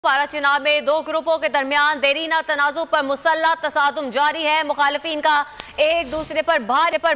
पारा चुनाव में दो ग्रुपों के दरमियान देरीना तनाजु पर मुसल्लह तसादुम जारी है। मुखालिफिन का एक दूसरे पर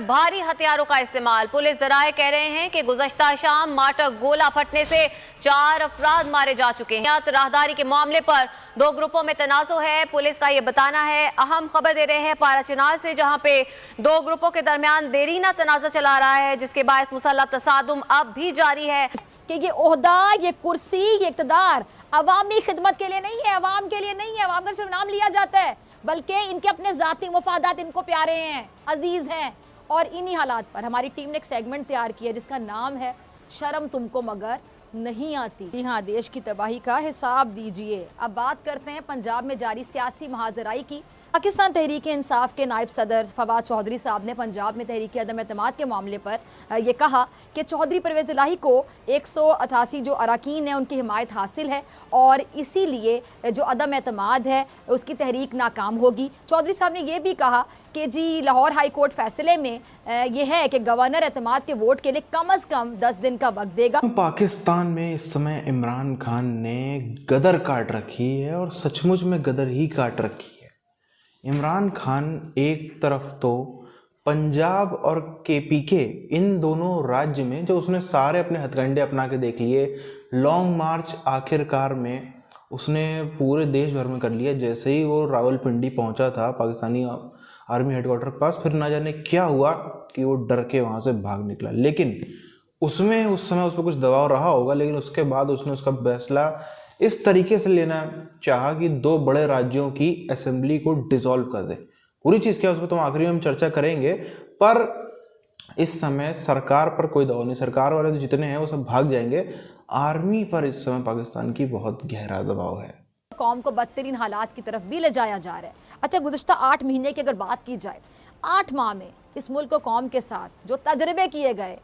भारी हथियारों का इस्तेमाल। पुलिस जराए कह रहे हैं कि गुज़श्ता शाम माटक गोला फटने से 4 अफराद मारे जा चुके हैं। राहदारी के मामले पर दो ग्रुपों में तनाजु है, पुलिस का यह बताना है। अहम खबर दे रहे हैं पारा चुनाव से, जहां पे दो ग्रुपों के दरमियान देरीना तनाज़ा चला रहा है, जिसके बायस मुसल्लह तसादुम अब भी जारी है। कि ये ओहदा, ये कुर्सी, ये इक़्तिदार अवामी खिदमत के लिए नहीं है, अवाम के लिए नहीं है, अवाम का सिर्फ नाम लिया जाता है, बल्कि इनके अपने ज़ाती मुफादात इनको प्यारे हैं, अजीज़ हैं। और इन्हीं हालात पर हमारी टीम ने एक सेगमेंट तैयार किया जिसका नाम है शर्म तुमको मगर नहीं आती। जी हाँ, देश की तबाही का हिसाब दीजिए। अब बात करते हैं पंजाब में जारी सियासी महाजराई की। पाकिस्तान तहरीक इंसाफ के नायब सदर फवाद चौधरी साहब ने पंजाब में तहरीक अदम एतमाद के मामले पर यह कहा कि चौधरी परवेज़ इलाही को 188 जो अरकान हैं उनकी हिमायत हासिल है और इसीलिए जो अदम एतमाद है उसकी तहरीक नाकाम होगी। चौधरी साहब ने यह भी कहा कि जी लाहौर हाई कोर्ट फैसले में यह है कि गवर्नर एतमाद के वोट के लिए कम अज़ कम 10 दिन का वक्त देगा। पाकिस्तान में इस समय इमरान खान ने गदर काट रखी है और सचमुच में गदर ही काट रखी है। इमरान खान एक तरफ तो पंजाब और केपीके इन दोनों राज्य में जो उसने सारे अपने हथकंडे अपना के देख लिए, लॉन्ग मार्च आखिरकार में उसने पूरे देश भर में कर लिया। जैसे ही वो रावलपिंडी पहुंचा था पाकिस्तानी आर्मी हेडक्वार्टर के पास, फिर ना जाने क्या हुआ कि वो डर के वहाँ से भाग निकला। लेकिन उसमें उस समय उस पर कुछ दबाव रहा होगा, लेकिन उसके बाद उसने उसका फैसला इस तरीके से लेना चाहा कि दो बड़े राज्यों की असेंबली को डिसॉल्व कर दे। पूरी चीज़ क्या है उस पर तो आखिरी में हम चर्चा करेंगे, पर इस समय सरकार पर कोई दबाव नहीं। सरकार वाले तो जितने हैं वो सब भाग जाएंगे। आर्मी पर इस समय पाकिस्तान की बहुत गहरा दबाव है। कौम को बदतरीन हालात की तरफ भी ले जाया जा रहा है। अच्छा, गुज़श्ता 8 महीने की अगर बात की जाए, 8 माह में इस मुल्क को कौम के साथ जो तजर्बे किए गए,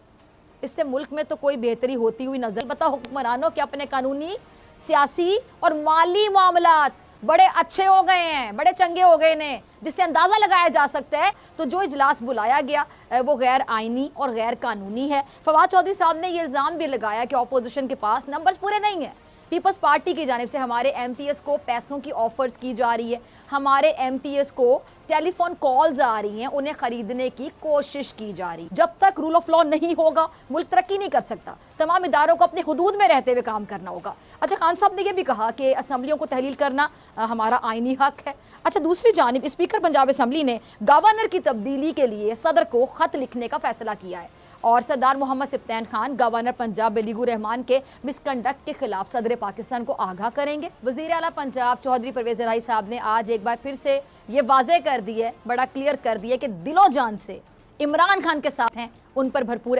इससे मुल्क में तो कोई बेहतरी होती हुई नजर। बताओ हुक्मरानों के अपने कानूनी, सियासी और माली मामलात बड़े अच्छे हो गए हैं, बड़े चंगे हो गए हैं, जिससे अंदाज़ा लगाया जा सकता है तो जो इजलास बुलाया गया वो गैर आइनी और गैर कानूनी है। फवाद चौधरी साहब ने ये इल्ज़ाम भी लगाया कि अपोजिशन के पास नंबर्स पूरे नहीं हैं। पीपल्स पार्टी की जानिब से हमारे एमपीएस को पैसों की ऑफर्स की जा रही है, हमारे एमपीएस को टेलीफोन कॉल्स आ रही हैं, उन्हें खरीदने की कोशिश की जा रही है। जब तक रूल ऑफ लॉ नहीं होगा मुल्क तरक्की नहीं कर सकता। तमाम इदारों को अपने हुदूद में रहते हुए काम करना होगा। अच्छा, खान साहब ने यह भी कहा कि असम्बलियों को तहलील करना हमारा आइनी हक है। अच्छा, दूसरी जानिब स्पीकर पंजाब असम्बली ने गवर्नर की तब्दीली के लिए सदर को खत लिखने का फैसला किया है और सरदार मोहम्मद सिफ्तैन खान गवर्नर पंजाब बलीगुर रहमान के मिसकंडक्ट के खिलाफ सदर पाकिस्तान को आगाह करेंगे। वज़ीर आला पंजाब चौधरी परवेज़ इलाही साहब ने आज एक बार फिर से ये वाज़े कर दिया, बड़ा क्लियर कर दिया कि दिलो जान से इमरान खान के साथ हैं, उन पर भरपूर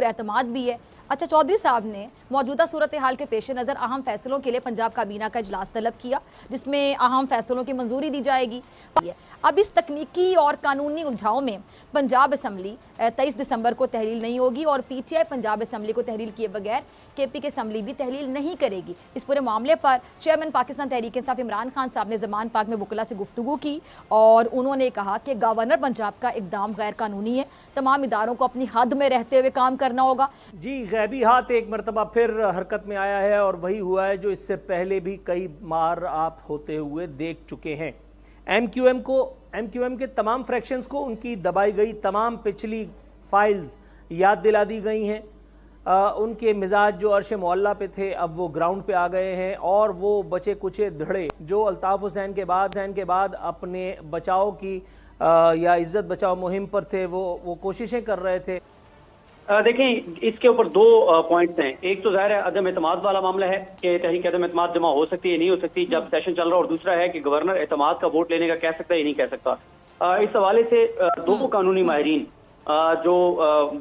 एतमाद भी है। अच्छा, चौधरी साहब ने मौजूदा सूरत हाल के पेश नज़र अहम फैसलों के लिए पंजाब काबीना का इजलास तलब किया, जिसमें अहम फैसलों की मंजूरी दी जाएगी। अब इस तकनीकी और कानूनी उलझाव में पंजाब असम्बली 23 दिसंबर को तहलील नहीं होगी और पीटीआई पंजाब असम्बली को तहलील किए बगैर केपी असम्बली भी तहलील नहीं करेगी। इस पूरे मामले पर चेयरमैन पाकिस्तान तहरीक इंसाफ इमरान खान साहब ने ज़मान पाक में वकला से गुफ्तगू की और उन्होंने कहा कि गवर्नर पंजाब का इकदाम गैर कानूनी है, तमाम इदारों को अपनी हद में रहते हुए काम करना होगा। जी, गैबी हाथ एक मरतबा फिर हरकत में आया है और वही हुआ है जो इससे पहले भी कई बार आप होते हुए देख चुके हैं। एमक्यूएम के तमाम फ्रैक्शंस को उनकी दबाई गई तमाम पिछली फाइल्स याद दिला दी गई हैं। उनके मिजाज जो अर्श मौला पे थे अब वो ग्राउंड पे आ गए हैं और वो बचे कुचे धड़े जो अल्ताफ़ हुसैन के बाद अपने बचाव की या इज्जत बचाओ मुहिम पर थे, वो कोशिशें कर रहे थे। देखें, इसके ऊपर 2 पॉइंट्स हैं। एक तो ज़ाहिर है अदम एतमाद वाला मामला है कि तहरीक अदम एतमाद जमा हो सकती है, नहीं हो सकती जब सेशन चल रहा है, और दूसरा है कि गवर्नर एतमाद का वोट लेने का कह सकता है या नहीं कह सकता। इस हवाले से 2 कानूनी माहिरीन जो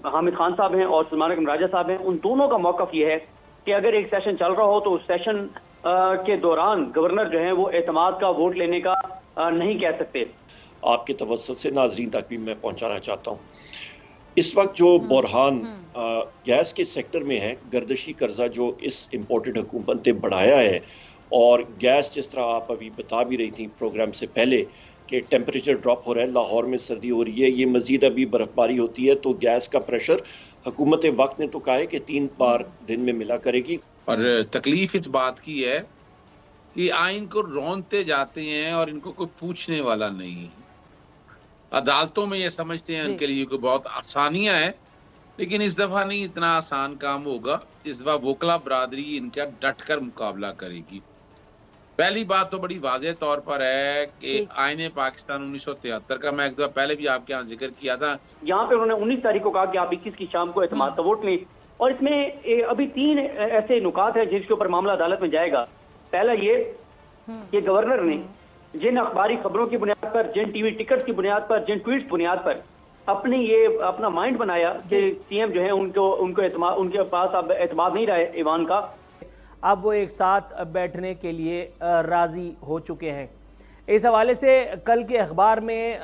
हामिद खान साहब हैं और सलमान अकरम राजा साहब हैं, उन दोनों का मौक़िफ़ ये है कि अगर एक सेशन चल रहा हो तो उस सेशन के दौरान गवर्नर जो है वो एतमाद का वोट लेने का नहीं कह सकते। आपके तवज्जुह से नाजरीन तक भी मैं पहुंचाना चाहता हूँ, इस वक्त जो बुरहान गैस के सेक्टर में है, गर्दशी कर्जा जो इस इम्पोर्टेड हुकूमत ने बढ़ाया है, और गैस जिस तरह आप अभी बता भी रही थी प्रोग्राम से पहले कि टेम्परेचर ड्रॉप हो रहा है, लाहौर में सर्दी हो रही है, ये मजीद अभी बर्फबारी होती है तो गैस का प्रेशर हुकूमत वक्त ने तो कहा है कि 3 बार दिन में मिला करेगी। और तकलीफ इस बात की है कि आइन को रौंदते जाते हैं और इनको कोई पूछने वाला नहीं है। अदालतों में ये समझते हैं जी। उनके लिए कोई बहुत आसानियां हैं, लेकिन इस दफा नहीं इतना आसान काम होगा। इस दफा वोकला बरादरी इनका डट कर मुकाबला करेगी। पहली बात तो बड़ी वाज़ेह तौर पर है कि ठीक। आईने पाकिस्तान 1973 का मैं एक दफा पहले भी आपके यहाँ जिक्र किया था। यहाँ पे उन्होंने 19 तारीख को कहा कि आप 21 की शाम को एतमाद का वोट लें, और इसमें अभी 3 ऐसे नुकात हैं जिसके ऊपर मामला अदालत में जाएगा। पहला ये कि गवर्नर ने जिन अखबारी खबरों की बुनियाद पर, जिन टीवी टिकट की बुनियाद पर, जिन ट्वीट बुनियाद पर अपना माइंड बनाया कि सीएम जो है उनके पास अब एतमाद नहीं रहा है ईवान का, अब वो एक साथ बैठने के लिए राजी हो चुके हैं। इस हवाले से कल के अखबार में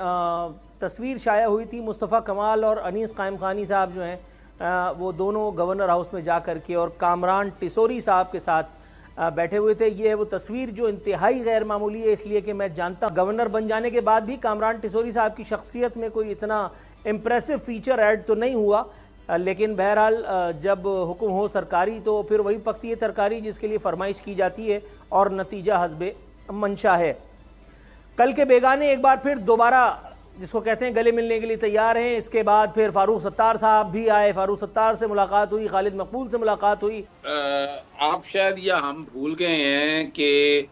तस्वीर शाया हुई थी। मुस्तफ़ा कमाल और अनीस कायम खानी साहब जो हैं वो दोनों गवर्नर हाउस में जा कर के और कामरान टिसोरी साहब के साथ बैठे हुए थे। ये है वो तस्वीर जो इंतहाई गैर मामूली है, इसलिए कि मैं जानता गवर्नर बन जाने के बाद भी कामरान टिसोरी साहब की शख्सियत में कोई इतना इम्प्रेसिव फीचर ऐड तो नहीं हुआ, लेकिन बहरहाल जब हुक्म हो सरकारी तो फिर वही पकती है तरकारी जिसके लिए फरमाइश की जाती है और नतीजा हस्बे मंशा है। कल के बेगाने एक बार फिर दोबारा जिसको कहते हैं गले मिलने के लिए तैयार हैं। इसके बाद फिर फारूक सत्तार साहब भी आए, फारूक सत्तार से मुलाकात हुई, खालिद मकबूल से मुलाकात हुई। आप शायद या हम भूल गए हैं कि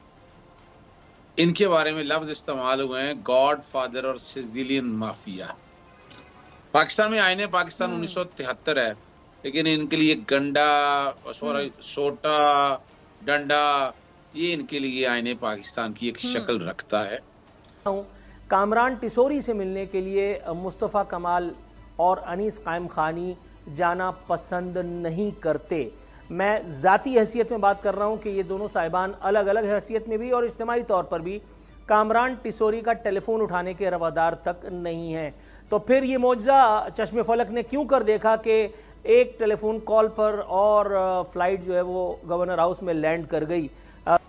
इनके बारे में लफ्ज इस्तेमाल हुए हैं गॉड फादर और सिजिलियन माफिया। पाकिस्तान में आईने पाकिस्तान 1973 है, लेकिन इनके लिए गंडा सोटा डंडा ये इनके लिए आईने पाकिस्तान की एक शक्ल रखता है। कामरान टिसोरी से मिलने के लिए मुस्तफ़ा कमाल और अनीस कायम खानी जाना पसंद नहीं करते। मैं ज़ाती हैसियत में बात कर रहा हूँ कि ये दोनों साहिबान अलग अलग हैसियत में भी और इज्तिमाई तौर पर भी कामरान टिसोरी का टेलीफोन उठाने के रवादार तक नहीं हैं। तो फिर ये मौजज़ा चश्मे फलक ने क्यों कर देखा कि एक टेलीफोन कॉल पर और फ्लाइट जो है वो गवर्नर हाउस में लैंड कर गई।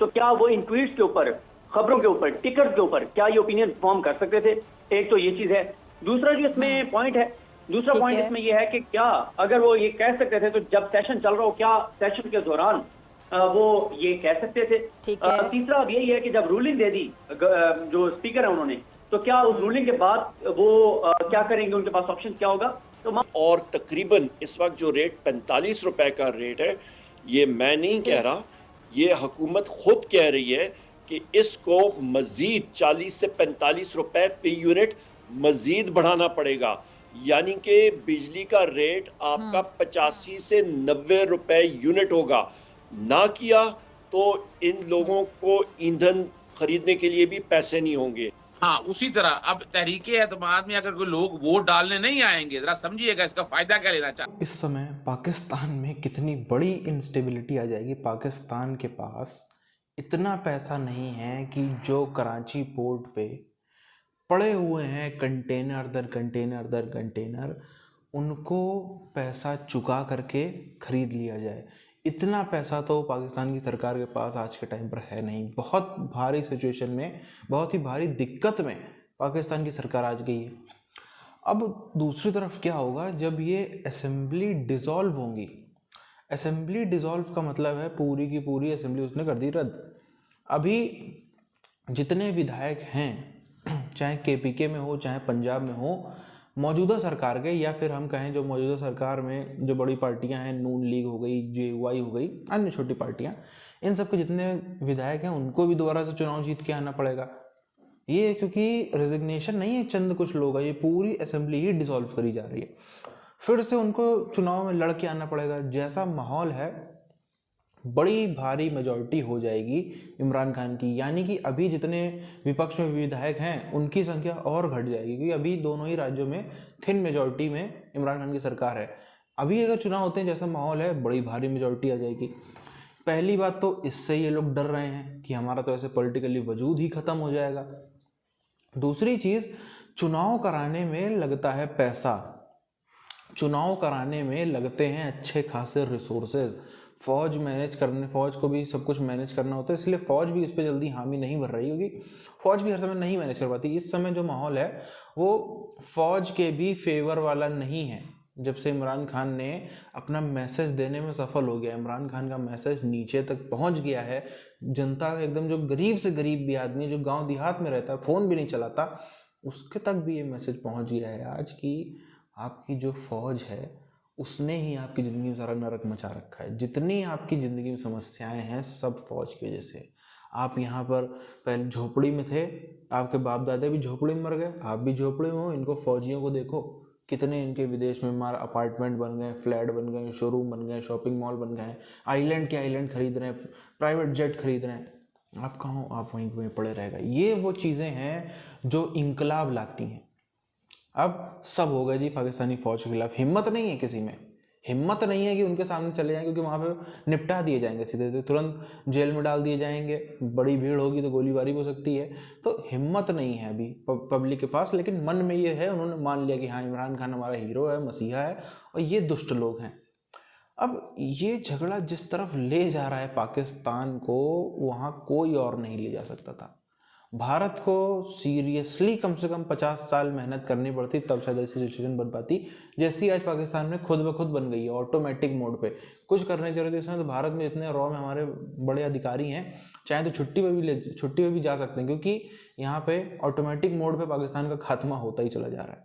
तो क्या वो इन ट्वीट्स के ऊपर, खबरों के ऊपर, टिकट के ऊपर क्या ये ओपिनियन फॉर्म कर सकते थे? एक तो ये चीज है। दूसरा जो इसमें पॉइंट है, दूसरा पॉइंट इसमें ये है कि क्या अगर वो ये कह सकते थे तो जब सेशन चल रहा हो, क्या सेशन के दौरान वो ये कह सकते थे? तीसरा अब यही है कि जब रूलिंग दे दी जो स्पीकर है उन्होंने, तो क्या उस रूलिंग के बाद वो क्या करेंगे, उनके पास ऑप्शन क्या होगा? तो और तकरीबन इस वक्त जो रेट 45 रुपए का रेट है, ये मैं नहीं कह रहा, ये हुकूमत खुद कह रही है कि इसको मजीद 40 से 45 रुपए फी यूनिट मजीद बढ़ाना पड़ेगा। यानी कि बिजली का रेट आपका 85 से 90 रुपए यूनिट होगा। ना किया तो इन लोगों को ईंधन खरीदने के लिए भी पैसे नहीं होंगे। हाँ, उसी तरह अब तहरीके एतमाद में अगर कोई लोग वोट डालने नहीं आएंगे, जरा समझिएगा इसका फायदा क्या लेना चाहते। इस समय पाकिस्तान में कितनी बड़ी इंस्टेबिलिटी आ जाएगी। पाकिस्तान के पास इतना पैसा नहीं है कि जो कराची पोर्ट पे पड़े हुए हैं कंटेनर दर कंटेनर दर कंटेनर, उनको पैसा चुका करके खरीद लिया जाए। इतना पैसा तो पाकिस्तान की सरकार के पास आज के टाइम पर है नहीं। बहुत भारी सिचुएशन में, बहुत ही भारी दिक्कत में पाकिस्तान की सरकार आज गई है। अब दूसरी तरफ क्या होगा जब ये असेंबली डिसॉल्व होंगी। असेंबली डिसॉल्व का मतलब है पूरी की पूरी असेंबली उसने कर दी रद्द। अभी जितने विधायक हैं, चाहे केपीके में हो चाहे पंजाब में हो, मौजूदा सरकार के, या फिर हम कहें जो मौजूदा सरकार में जो बड़ी पार्टियां हैं, नून लीग हो गई, जेयूआई हो गई, अन्य छोटी पार्टियां, इन सब के जितने विधायक हैं उनको भी दोबारा से चुनाव जीत के आना पड़ेगा। ये क्योंकि रेजिग्नेशन नहीं है चंद कुछ लोग, ये पूरी असेंबली ही डिसॉल्व करी जा रही है। फिर से उनको चुनाव में लड़ के आना पड़ेगा। जैसा माहौल है, बड़ी भारी मेजॉरिटी हो जाएगी इमरान खान की। यानी कि अभी जितने विपक्ष में विधायक हैं उनकी संख्या और घट जाएगी, क्योंकि अभी दोनों ही राज्यों में थिन मेजॉरिटी में इमरान खान की सरकार है। अभी अगर चुनाव होते हैं जैसा माहौल है, बड़ी भारी मेजॉरिटी आ जाएगी। पहली बात तो इससे ये लोग डर रहे हैं कि हमारा तो ऐसे पॉलिटिकली वजूद ही ख़त्म हो जाएगा। दूसरी चीज़, चुनाव कराने में लगता है पैसा, चुनाव कराने में लगते हैं अच्छे खासे रिसोर्सेज। फ़ौज मैनेज करने, फ़ौज को भी सब कुछ मैनेज करना होता है, इसलिए फ़ौज भी इस पर जल्दी हामी नहीं भर रही होगी। फ़ौज भी हर समय नहीं मैनेज कर पाती। इस समय जो माहौल है वो फ़ौज के भी फेवर वाला नहीं है। जब से इमरान खान ने अपना मैसेज देने में सफल हो गया, इमरान खान का मैसेज नीचे तक पहुंच गया है, जनता एकदम जो गरीब से गरीब भी आदमी जो गांव देहात में रहता है, फ़ोन भी नहीं चलाता, उसके तक भी ये मैसेज पहुंच गया है आज की आपकी जो फौज है उसने ही आपकी ज़िंदगी में सारा नरक मचा रखा है। जितनी आपकी ज़िंदगी में समस्याएं हैं सब फौज की वजह से। आप यहाँ पर पहले झोपड़ी में थे, आपके बाप दादा भी झोपड़ी में मर गए, आप भी झोपड़ी में हो। इनको फौजियों को देखो, कितने इनके विदेश में हमारा अपार्टमेंट बन गए, फ्लैट बन गए, शोरूम बन गए, शॉपिंग मॉल बन गए, आइलैंड के आइलैंड खरीद रहे हैं, प्राइवेट जेट खरीद रहे हैं। आप कहाँ हो? आप वहीं पड़े रह गए। ये वो चीज़ें हैं जो इंकलाब लाती हैं। अब सब हो गया जी पाकिस्तानी फौज के खिलाफ। हिम्मत नहीं है किसी में, हिम्मत नहीं है कि उनके सामने चले जाएं, क्योंकि वहाँ पे निपटा दिए जाएंगे, सीधे तुरंत जेल में डाल दिए जाएंगे, बड़ी भीड़ होगी तो गोलीबारी हो सकती है। तो हिम्मत नहीं है अभी पब्लिक के पास, लेकिन मन में ये है, उन्होंने मान लिया कि हाँ इमरान खान हमारा हीरो है, मसीहा है और ये दुष्ट लोग हैं। अब ये झगड़ा जिस तरफ ले जा रहा है पाकिस्तान को, वहाँ कोई और नहीं ले जा सकता था। भारत को सीरियसली कम से कम 50 साल मेहनत करनी पड़ती, तब शायद ऐसी सिचुएशन बन पाती जैसी आज पाकिस्तान में खुद ब खुद बन गई है, ऑटोमेटिक मोड पे। कुछ करने की जरूरत है इसमें, तो भारत में इतने रॉ में हमारे बड़े अधिकारी हैं, चाहे तो छुट्टी पे भी जा सकते हैं, क्योंकि यहाँ पे ऑटोमेटिक मोड पे पाकिस्तान का खात्मा होता ही चला जा रहा है।